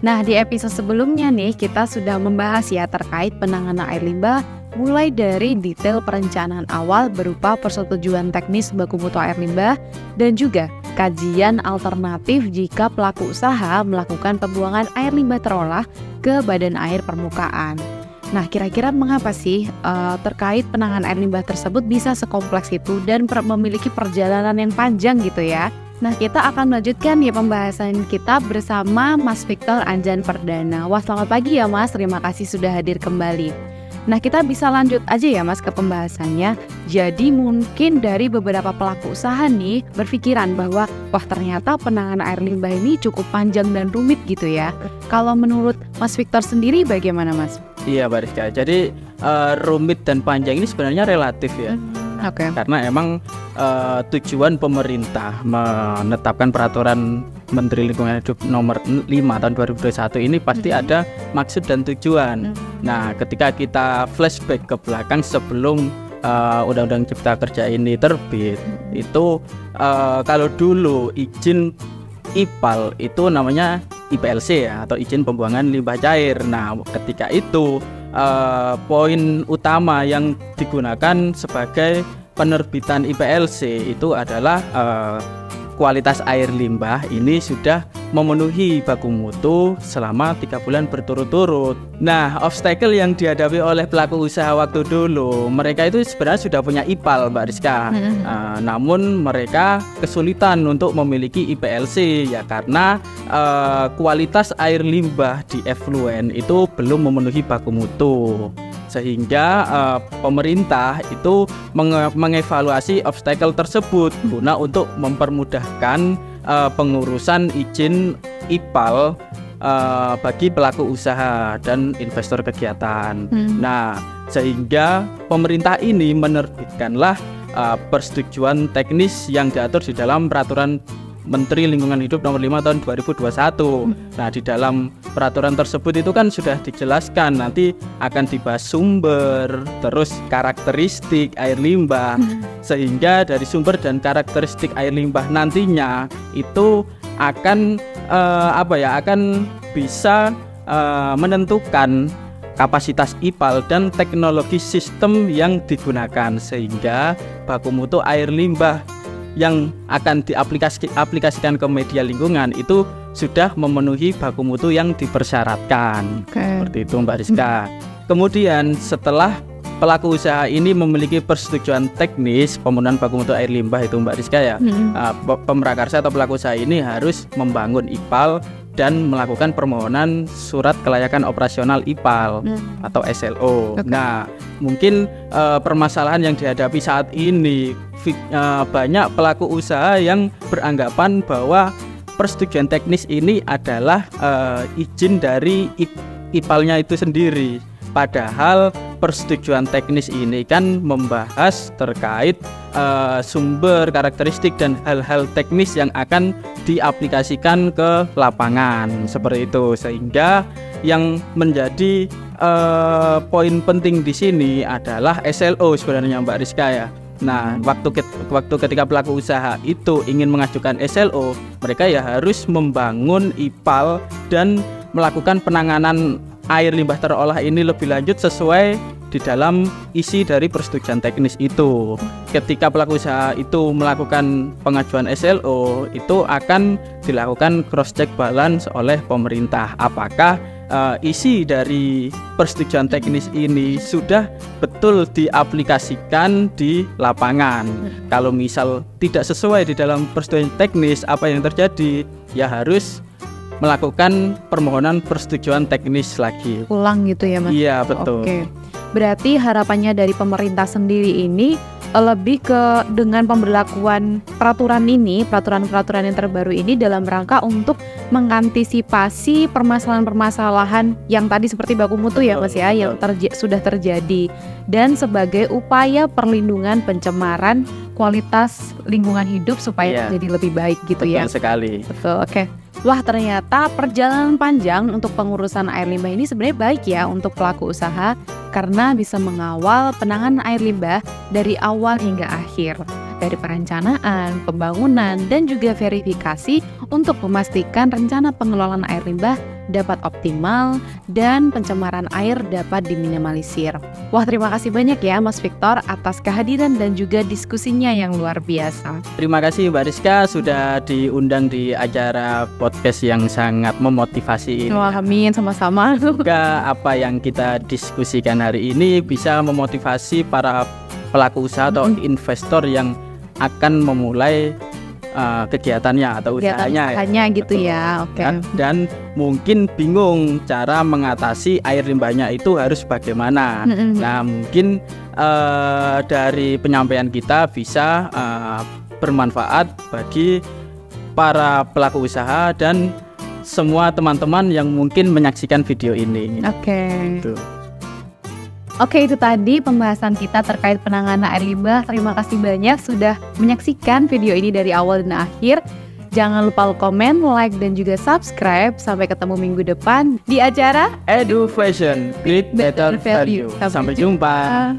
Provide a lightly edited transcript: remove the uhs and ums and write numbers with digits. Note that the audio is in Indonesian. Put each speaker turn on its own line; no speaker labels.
Nah, di episode sebelumnya nih kita sudah membahas ya terkait penanganan air limbah mulai dari detail perencanaan awal berupa persetujuan teknis baku mutu air limbah dan juga kajian alternatif jika pelaku usaha melakukan pembuangan air limbah terolah ke badan air permukaan. Nah, kira-kira mengapa sih terkait penanganan air limbah tersebut bisa sekompleks itu dan memiliki perjalanan yang panjang gitu ya? Nah, kita akan melanjutkan ya pembahasan kita bersama Mas Victor Anjan Perdana. Wah, selamat pagi ya Mas, terima kasih sudah hadir kembali. Nah, kita bisa lanjut aja ya Mas ke pembahasannya. Jadi mungkin dari beberapa pelaku usaha nih berpikiran bahwa wah ternyata penanganan air limbah ini cukup panjang dan rumit gitu ya. Kalau menurut Mas Victor sendiri bagaimana Mas?
Iya Mbak Rizka, jadi rumit dan panjang ini sebenarnya relatif ya.
Oke.
Karena emang tujuan pemerintah menetapkan peraturan Menteri Lingkungan Hidup nomor 5 tahun 2021 ini pasti ada maksud dan tujuan. Nah, ketika kita flashback ke belakang sebelum Undang-Undang Cipta Kerja ini terbit, itu kalau dulu izin IPAL itu namanya IPLC ya, atau izin pembuangan limbah cair. Nah, ketika itu poin utama yang digunakan sebagai penerbitan IPLC itu adalah kualitas air limbah ini sudah memenuhi baku mutu selama 3 bulan berturut-turut. Nah, obstacle yang dihadapi oleh pelaku usaha waktu dulu, mereka itu sebenarnya sudah punya IPAL Mbak Rizka. Namun mereka kesulitan untuk memiliki IPLC ya karena kualitas air limbah di effluent itu belum memenuhi baku mutu. Sehingga pemerintah itu mengevaluasi obstacle tersebut guna untuk mempermudahkan pengurusan izin IPAL bagi pelaku usaha dan investor kegiatan. Nah, sehingga pemerintah ini menerbitkanlah persetujuan teknis yang diatur di dalam peraturan Menteri Lingkungan Hidup nomor 5 tahun 2021. Nah, di dalam peraturan tersebut itu kan sudah dijelaskan nanti akan dibahas sumber, terus karakteristik air limbah. Sehingga dari sumber dan karakteristik air limbah nantinya itu akan akan bisa menentukan kapasitas IPAL dan teknologi sistem yang digunakan sehingga baku mutu air limbah yang akan diaplikasikan ke media lingkungan itu sudah memenuhi baku mutu yang dipersyaratkan. Seperti itu Mbak Rizka. Kemudian setelah pelaku usaha ini memiliki persetujuan teknis pemenuhan baku mutu air limbah itu Mbak Rizka ya, pemrakarsa atau pelaku usaha ini harus membangun IPAL dan melakukan permohonan surat kelayakan operasional IPAL atau SLO. Nah, mungkin permasalahan yang dihadapi saat ini banyak pelaku usaha yang beranggapan bahwa persetujuan teknis ini adalah izin dari IPAL-nya itu sendiri. Padahal persetujuan teknis ini kan membahas terkait sumber, karakteristik dan hal-hal teknis yang akan diaplikasikan ke lapangan seperti itu. Sehingga yang menjadi poin penting di sini adalah SLO sebenarnya Mbak Rizka ya. Nah, waktu ketika pelaku usaha itu ingin mengajukan SLO, mereka ya harus membangun IPAL dan melakukan penanganan air limbah terolah ini lebih lanjut sesuai di dalam isi dari persetujuan teknis itu. Ketika pelaku usaha itu melakukan pengajuan SLO, itu akan dilakukan cross check balance oleh pemerintah apakah isi dari persetujuan teknis ini sudah betul diaplikasikan di lapangan. Kalau misal tidak sesuai di dalam persetujuan teknis, apa yang terjadi? Ya harus melakukan permohonan persetujuan teknis lagi.
Ulang gitu ya Mas?
Iya betul.
Oke. Berarti harapannya dari pemerintah sendiri ini lebih ke dengan pemberlakuan peraturan yang terbaru ini dalam rangka untuk mengantisipasi permasalahan-permasalahan yang tadi seperti baku mutu ya Mas ya, yang sudah terjadi, dan sebagai upaya perlindungan pencemaran kualitas lingkungan hidup supaya jadi lebih baik gitu ya.
Betul sekali.
Betul, oke. Wah, ternyata perjalanan panjang untuk pengurusan air limbah ini sebenarnya baik ya untuk pelaku usaha karena bisa mengawal penanganan air limbah dari awal hingga akhir, dari perencanaan, pembangunan, dan juga verifikasi untuk memastikan rencana pengelolaan air limbah dapat optimal dan pencemaran air dapat diminimalisir. Wah, terima kasih banyak ya Mas Victor atas kehadiran dan juga diskusinya yang luar biasa.
Terima kasih Mbak Rizka sudah diundang di acara podcast yang sangat memotivasi ini.
Wah, amin, sama-sama.
Semoga apa yang kita diskusikan hari ini bisa memotivasi para pelaku usaha atau investor yang akan memulai kegiatannya atau usahanya
gitu ya. Oke.
Dan mungkin bingung cara mengatasi air limbahnya itu harus bagaimana. Nah, mungkin dari penyampaian kita bisa bermanfaat bagi para pelaku usaha dan semua teman-teman yang mungkin menyaksikan video ini.
Oke, itu tadi pembahasan kita terkait penanganan air limbah. Terima kasih banyak sudah menyaksikan video ini dari awal dan akhir. Jangan lupa komen, like, dan juga subscribe. Sampai ketemu minggu depan di acara
Edu Fashion, Great Better Value. Sampai jumpa.